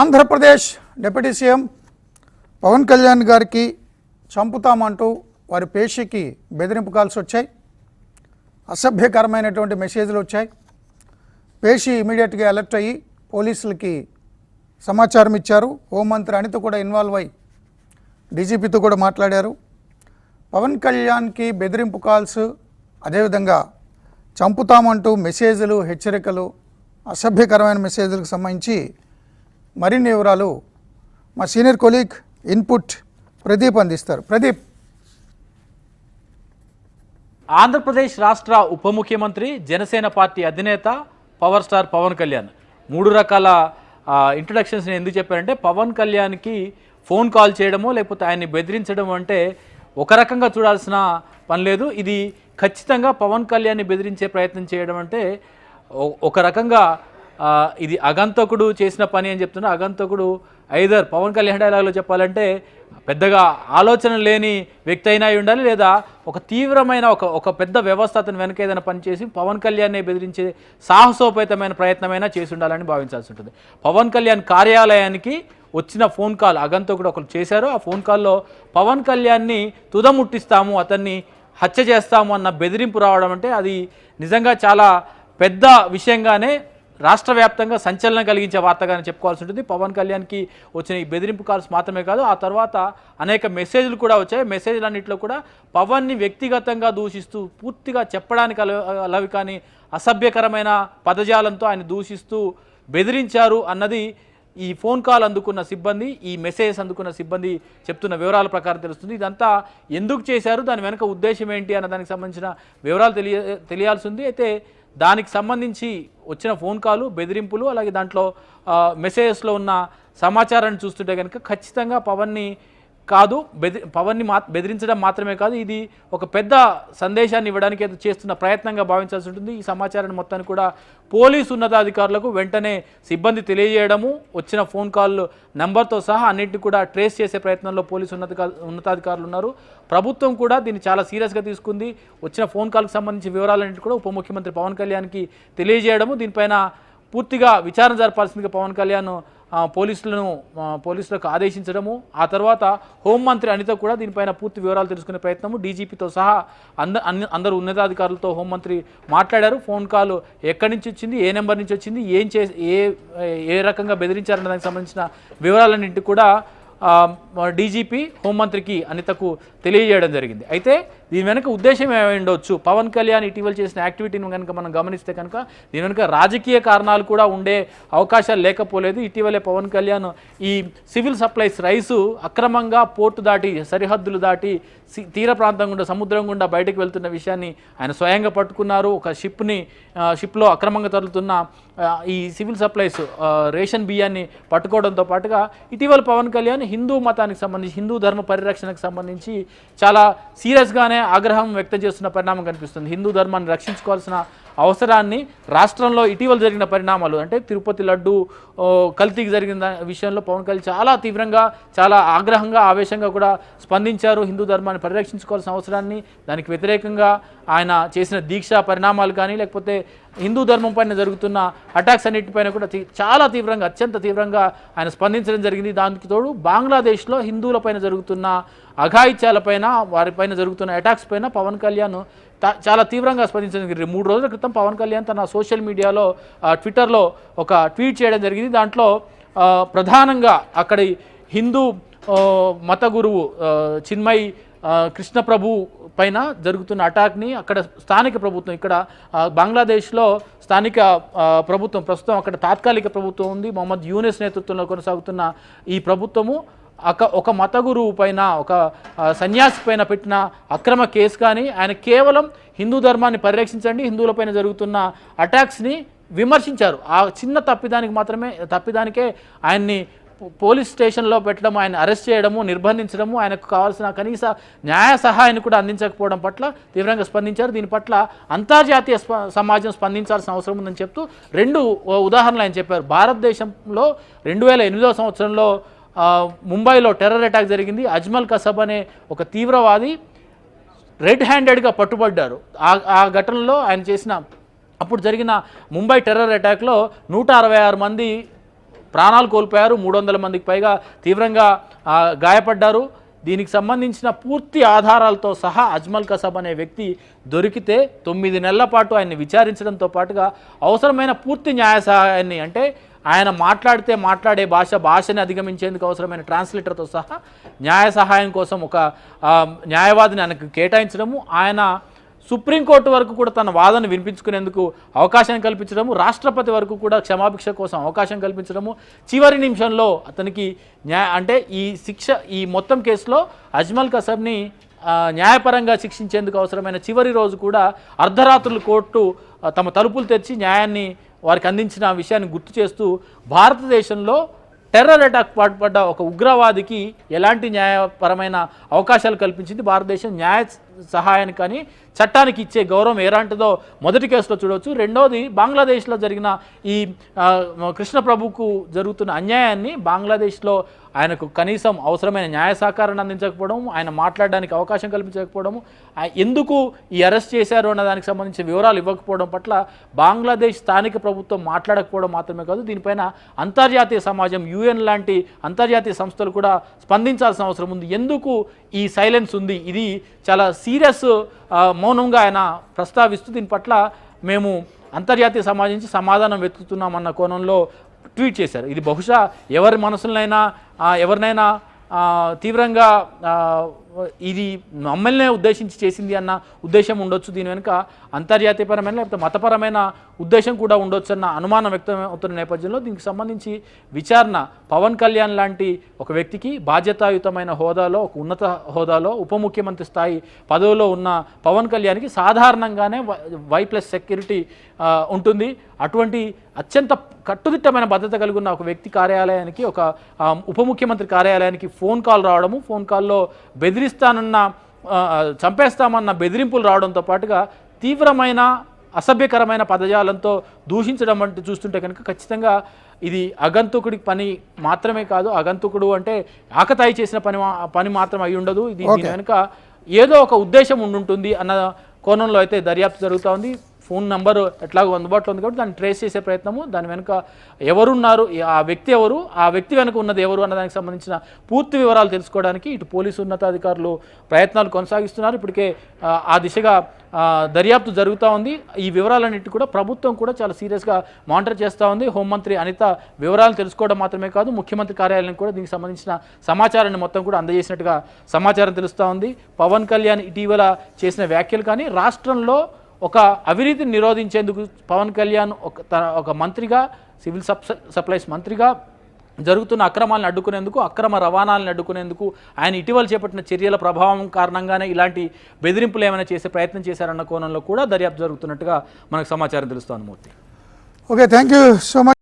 Andhra Pradesh deputy CM Pawan Kalyan గారికి చంపుతామంటూ వారి పేషికి బెదిరింపు కాల్స్ వచ్చాయి. అసభ్యకరమైనటువంటి మెసేజ్లు వచ్చాయి. పేషి ఇమీడియట్గా అలర్ట్ అయ్యి పోలీసులకి సమాచారం ఇచ్చారు. హోంమంత్రి అనిత కూడా ఇన్వాల్వ్ అయ్యి డీజీపీతో కూడా మాట్లాడారు. పవన్ కళ్యాణ్కి బెదిరింపు కాల్స్, అదేవిధంగా చంపుతామంటూ మెసేజ్లు, హెచ్చరికలు, అసభ్యకరమైన మెసేజ్లకు సంబంధించి మరిన్ని వివరాలు మా సీనియర్ కొలీగ్ ఇన్పుట్ ప్రదీప్ అందిస్తారు. ప్రదీప్. ఆంధ్రప్రదేశ్ రాష్ట్ర ఉప ముఖ్యమంత్రి, జనసేన పార్టీ అధినేత పవర్ స్టార్ పవన్ కళ్యాణ్ 3 రకాల ఇంట్రడక్షన్స్ని ఎందుకు చెప్పారంటే, పవన్ కళ్యాణ్కి ఫోన్ కాల్ చేయడమో లేకపోతే ఆయన్ని బెదిరించడం అంటే ఒక రకంగా చూడాల్సిన పని లేదు. ఇది ఖచ్చితంగా పవన్ కళ్యాణ్ని బెదిరించే ప్రయత్నం చేయడం అంటే ఒక రకంగా ఇది అగంతకుడు చేసిన పని అని చెప్తున్నా. అగంతకుడు ఐదర్ పవన్ కళ్యాణ్ డైలాగ్లో చెప్పాలంటే పెద్దగా ఆలోచన లేని వ్యక్తి అయినా ఉండాలి, లేదా ఒక తీవ్రమైన ఒక పెద్ద వ్యవస్థ అతను వెనక ఏదైనా పనిచేసి పవన్ కళ్యాణ్ని బెదిరించే సాహసోపేతమైన ప్రయత్నమైనా చేసి ఉండాలని భావించాల్సి ఉంటుంది. పవన్ కళ్యాణ్ కార్యాలయానికి వచ్చిన ఫోన్ కాల్ అగంతకుడు ఒకరు చేశారు. ఆ ఫోన్ కాల్లో పవన్ కళ్యాణ్ని తుదముట్టిస్తాము, అతన్ని హత్య చేస్తాము అన్న బెదిరింపు రావడం అంటే అది నిజంగా చాలా పెద్ద విషయంగానే, రాష్ట్ర వ్యాప్తంగా సంచలనం కలిగించే వార్తగానే చెప్పుకోవాల్సి ఉంటుంది. పవన్ కళ్యాణ్కి వచ్చిన ఈ బెదిరింపు కాల్స్ మాత్రమే కాదు, ఆ తర్వాత అనేక మెసేజ్లు కూడా వచ్చాయి. మెసేజ్లన్నింటిలో కూడా పవన్ని వ్యక్తిగతంగా దూషిస్తూ, పూర్తిగా చెప్పడానికి అలవి కానీ అసభ్యకరమైన పదజాలంతో ఆయన దూషిస్తూ బెదిరించారు అన్నది ఈ ఫోన్ కాల్ అందుకున్న సిబ్బంది, ఈ మెసేజ్ అందుకున్న సిబ్బంది చెప్తున్న వివరాల ప్రకారం తెలుస్తుంది. ఇదంతా ఎందుకు చేశారు, దాని వెనుక ఉద్దేశం ఏంటి అన్న దానికి సంబంధించిన వివరాలు తెలియాల్సి ఉంది. అయితే దానికి సంబంధించి వచ్చిన ఫోన్ కాలు, బెదిరింపులు, అలాగే దాంట్లో మెసేజెస్లో ఉన్న సమాచారాన్ని చూస్తుంటే కనుక ఖచ్చితంగా పవన్ని బెదిరించడం మాత్రమే కాదు, ఇది ఒక పెద్ద సందేశాన్ని ఇవ్వడానికి చేస్తున్న ప్రయత్నంగా భావించాల్సి ఉంటుంది. ఈ సమాచారాన్ని మొత్తాన్ని కూడా పోలీసు ఉన్నతాధికారులకు వెంటనే సిబ్బంది తెలియజేయడము, వచ్చిన ఫోన్ కాల్ నెంబర్తో సహా అన్నింటినీ కూడా ట్రేస్ చేసే ప్రయత్నంలో పోలీసు ఉన్నతాధికారులు ఉన్నారు. ప్రభుత్వం కూడా దీన్ని చాలా సీరియస్గా తీసుకుంది. వచ్చిన ఫోన్ కాల్కి సంబంధించిన వివరాలన్నింటి కూడా ఉప ముఖ్యమంత్రి పవన్ కళ్యాణ్కి తెలియజేయడము, దీనిపైన పూర్తిగా విచారణ జరపాల్సిందిగా పవన్ కళ్యాణ్ పోలీసులకు ఆదేశించడము, ఆ తర్వాత హోంమంత్రి అనిత కూడా దీనిపైన పూర్తి వివరాలు తెలుసుకునే ప్రయత్నము, డీజీపీతో సహా అందరూ ఉన్నతాధికారులతో హోంమంత్రి మాట్లాడారు. ఫోన్ కాల్ ఎక్కడి నుంచి వచ్చింది, ఏ నెంబర్ నుంచి వచ్చింది, ఏ రకంగా బెదిరించారన్న దానికి సంబంధించిన వివరాలన్నింటి కూడా డీజీపీ హోంమంత్రికి అనితకు తెలియజేయడం జరిగింది. అయితే దీని వెనుక ఉద్దేశం ఏమై ఉండొచ్చు, పవన్ కళ్యాణ్ ఇటీవల చేసిన యాక్టివిటీని కనుక మనం గమనిస్తే కనుక దీని వెనుక రాజకీయ కారణాలు కూడా ఉండే అవకాశాలు లేకపోలేదు. ఇటీవలే పవన్ కళ్యాణ్ ఈ సివిల్ సప్లైస్ రైసు అక్రమంగా పోర్టు దాటి, సరిహద్దులు దాటి తీర ప్రాంతం గుండా, సముద్రం గుండా బయటకు వెళ్తున్న విషయాన్ని ఆయన స్వయంగా పట్టుకున్నారు. ఒక షిప్లో అక్రమంగా తరులుతున్న ఈ సివిల్ సప్లైస్ రేషన్ బియ్యాన్ని పట్టుకోవడంతో పాటుగా ఇటీవల పవన్ కళ్యాణ్ హిందూ మతానికి సంబంధించి, హిందూ ధర్మ పరిరక్షణకు సంబంధించి చాలా సీరియస్గానే ఆగ్రహం వ్యక్తం చేస్తున్న పరిణామం కనిపిస్తుంది. హిందూ ధర్మాన్ని రక్షించుకోవాల్సిన అవసరాన్ని రాష్ట్రంలో ఇటీవల జరిగిన పరిణామాలు, అంటే తిరుపతి లడ్డు కల్తీకి జరిగిన విషయంలో పవన్ కళ్యాణ్ చాలా తీవ్రంగా, చాలా ఆగ్రహంగా, ఆవేశంగా కూడా స్పందించారు. హిందూ ధర్మాన్ని పరిరక్షించుకోవాల్సిన అవసరాన్ని, దానికి వ్యతిరేకంగా ఆయన చేసిన దీక్షా పరిణామాలు కానీ, లేకపోతే హిందూ ధర్మం పైన జరుగుతున్న అటాక్స్ అన్నిటిపైన కూడా చాలా తీవ్రంగా, అత్యంత తీవ్రంగా ఆయన స్పందించడం జరిగింది. దానికి తోడు బంగ్లాదేశ్లో హిందువులపైన జరుగుతున్న అఘాయిత్యాలపైన, వారిపైన జరుగుతున్న అటాక్స్ పైన పవన్ కళ్యాణ్ చాలా తీవ్రంగా స్పందించడం జరిగింది. 3 రోజుల క్రితం పవన్ కళ్యాణ్ తన సోషల్ మీడియాలో, ట్విట్టర్లో ఒక ట్వీట్ చేయడం జరిగింది. దాంట్లో ప్రధానంగా అక్కడి హిందూ మత గురువు చిన్మయ్ కృష్ణప్రభు పైన జరుగుతున్న అటాక్ని అక్కడ స్థానిక ప్రభుత్వం, ఇక్కడ బంగ్లాదేశ్లో స్థానిక ప్రభుత్వం, ప్రస్తుతం అక్కడ తాత్కాలిక ప్రభుత్వం ఉంది, మొహమ్మద్ యూనిస్ నేతృత్వంలో కొనసాగుతున్న ఈ ప్రభుత్వము ఒక మత గురువు పైన, ఒక సన్యాసి పైన పెట్టిన అక్రమ కేసు కానీ, ఆయన కేవలం హిందూ ధర్మాన్ని పరిరక్షించండి, హిందువులపైన జరుగుతున్న అటాక్స్ని విమర్శించారు. ఆ చిన్న తప్పిదానికే ఆయన్ని పోలీస్ స్టేషన్లో పెట్టడం, ఆయన అరెస్ట్ చేయడము, నిర్బంధించడము, ఆయనకు కావాల్సిన కనీస న్యాయ సహాయాన్ని కూడా అందించకపోవడం పట్ల తీవ్రంగా స్పందించారు. దీని పట్ల అంతర్జాతీయ సమాజం స్పందించాల్సిన అవసరం ఉందని చెప్తూ 2 ఉదాహరణలు ఆయన చెప్పారు. భారతదేశంలో 2008వ సంవత్సరంలో ముంబైలో టెర్రర్ అటాక్ జరిగింది. అజ్మల్ కసబ్ అనే ఒక తీవ్రవాది రెడ్ హ్యాండెడ్గా పట్టుబడ్డారు. ఆ ఘటనలో ఆయన చేసిన, అప్పుడు జరిగిన ముంబై టెర్రర్ అటాక్లో 166 మంది ప్రాణాలు కోల్పోయారు, 300 మందికి పైగా తీవ్రంగా గాయపడ్డారు. దీనికి సంబంధించిన పూర్తి ఆధారాలతో సహా అజ్మల్ కసబ్ అనే వ్యక్తి దొరికితే 9 నెలల పాటు ఆయన్ని విచారించడంతో పాటుగా అవసరమైన పూర్తి న్యాయ సహాయాన్ని, అంటే ఆయన మాట్లాడే భాషని అధిగమించేందుకు అవసరమైన ట్రాన్స్లేటర్తో సహా న్యాయ సహాయం కోసం ఒక న్యాయవాదిని ఆయనకు కేటాయించడము, ఆయన సుప్రీంకోర్టు వరకు కూడా తన వాదన వినిపించుకునేందుకు అవకాశం కల్పించడము, రాష్ట్రపతి వరకు కూడా క్షమాభిక్ష కోసం అవకాశం కల్పించడము, చివరి నిమిషంలో అతనికి అంటే ఈ మొత్తం కేసులో అజ్మల్ కసబ్ని న్యాయపరంగా శిక్షించేందుకు అవసరమైన చివరి రోజు కూడా అర్ధరాత్రులు కోర్టు తమ తలుపులు తెరిచి న్యాయాన్ని వారికి అందించిన విషయాన్ని గుర్తు చేస్తూ భారతదేశంలో టెర్రర్ అటాక్ పాల్పడ్డ ఒక ఉగ్రవాదికి ఎలాంటి న్యాయపరమైన అవకాశాలు కల్పించింది భారతదేశం, న్యాయ సహాయానికి కానీ చట్టానికి ఇచ్చే గౌరవం ఎలాంటిదో మొదటి కేసులో చూడవచ్చు. రెండోది, బంగ్లాదేశ్లో జరిగిన ఈ కృష్ణ ప్రభుకు జరుగుతున్న అన్యాయాన్ని బంగ్లాదేశ్లో ఆయనకు కనీసం అవసరమైన న్యాయ సహకారాన్ని అందించకపోవడం, ఆయన మాట్లాడడానికి అవకాశం కల్పించకపోవడము, ఎందుకు ఈ అరెస్ట్ చేశారు అన్న దానికి సంబంధించిన వివరాలు ఇవ్వకపోవడం పట్ల బంగ్లాదేశ్ స్థానిక ప్రభుత్వం మాట్లాడకపోవడం మాత్రమే కాదు, దీనిపైన అంతర్జాతీయ సమాజం, యుఎన్ లాంటి అంతర్జాతీయ సంస్థలు కూడా స్పందించాల్సిన అవసరం ఉంది. ఎందుకు ఈ సైలెన్స్ ఉంది? ఇది చాలా సీరియస్ మౌనంగా ఆయన ప్రస్తావిస్తూ దీని పట్ల మేము అంతర్జాతీయ సమాజం నుంచి సమాధానం వెతుకుతున్నామన్న కోణంలో ట్వీట్ చేశారు. ఇది బహుశా ఎవరి మనసులనైనా ఎవరినైనా తీవ్రంగా ఇది మమ్మల్నే ఉద్దేశించి చేసింది అన్న ఉద్దేశం ఉండొచ్చు, దీని వెనుక అంతర్జాతీయపరమైన లేకపోతే మతపరమైన ఉద్దేశం కూడా ఉండొచ్చు అన్న అనుమానం వ్యక్తం అవుతున్న నేపథ్యంలో దీనికి సంబంధించి విచారణ పవన్ కళ్యాణ్ లాంటి ఒక వ్యక్తికి బాధ్యతాయుతమైన హోదాలో, ఒక ఉన్నత హోదాలో, ఉప ముఖ్యమంత్రి స్థాయి పదవిలో ఉన్న పవన్ కళ్యాణ్కి సాధారణంగానే Y+ సెక్యూరిటీ ఉంటుంది. అటువంటి అత్యంత కట్టుదిట్టమైన భద్రత కలిగి ఉన్న ఒక వ్యక్తి కార్యాలయానికి, ఒక ఉప ముఖ్యమంత్రి కార్యాలయానికి ఫోన్ కాల్ రావడము, ఫోన్ కాల్లో చంపేస్తామన్న బెదిరింపులు రావడంతో పాటుగా తీవ్రమైన అసభ్యకరమైన పదజాలంతో దూషించడం వంటి చూస్తుంటే కనుక ఖచ్చితంగా ఇది అగంతకుడి పని మాత్రమే కాదు, అగంతకుడు అంటే ఆకతాయి చేసిన పని మాత్రం అయి ఉండదు, ఇది దీని వెనుక ఏదో ఒక ఉద్దేశం ఉండుంటుంది అన్న కోణంలో అయితే దర్యాప్తు జరుగుతూ ఉంది. ఫోన్ నెంబర్ ఎట్లాగో అందుబాటులో ఉంది కాబట్టి దాన్ని ట్రేస్ చేసే ప్రయత్నము, దాని వెనుక ఎవరున్నారు, ఆ వ్యక్తి ఎవరు, ఆ వ్యక్తి వెనుక ఉన్నది ఎవరు అన్న దానికి సంబంధించిన పూర్తి వివరాలు తెలుసుకోవడానికి ఇటు పోలీసు ఉన్నతాధికారులు ప్రయత్నాలు కొనసాగిస్తున్నారు. ఇప్పటికే ఆ దిశగా దర్యాప్తు జరుగుతూ ఉంది. ఈ వివరాలన్నిటి కూడా ప్రభుత్వం కూడా చాలా సీరియస్గా మానిటర్ చేస్తూ ఉంది. హోంమంత్రి అనిత వివరాలు తెలుసుకోవడం మాత్రమే కాదు, ముఖ్యమంత్రి కార్యాలయం కూడా దీనికి సంబంధించిన సమాచారాన్ని మొత్తం కూడా అందజేసినట్టుగా సమాచారం తెలుస్తూ ఉంది. పవన్ కళ్యాణ్ ఇటీవల చేసిన వ్యాఖ్యలు కానీ, రాష్ట్రంలో ఒక అవినీతిని నిరోధించేందుకు పవన్ కళ్యాణ్ ఒక మంత్రిగా, సివిల్ సప్లైస్ మంత్రిగా జరుగుతున్న అక్రమాలను అడ్డుకునేందుకు, అక్రమ రవాణాలను అడ్డుకునేందుకు ఆయన ఇటీవల చేపట్టిన చర్యల ప్రభావం కారణంగానే ఇలాంటి బెదిరింపులు ఏమైనా చేసే ప్రయత్నం చేశారన్న కోణంలో కూడా దర్యాప్తు జరుగుతున్నట్టుగా మనకు సమాచారం తెలుస్తోంది. Murthy, okay, thank you so much.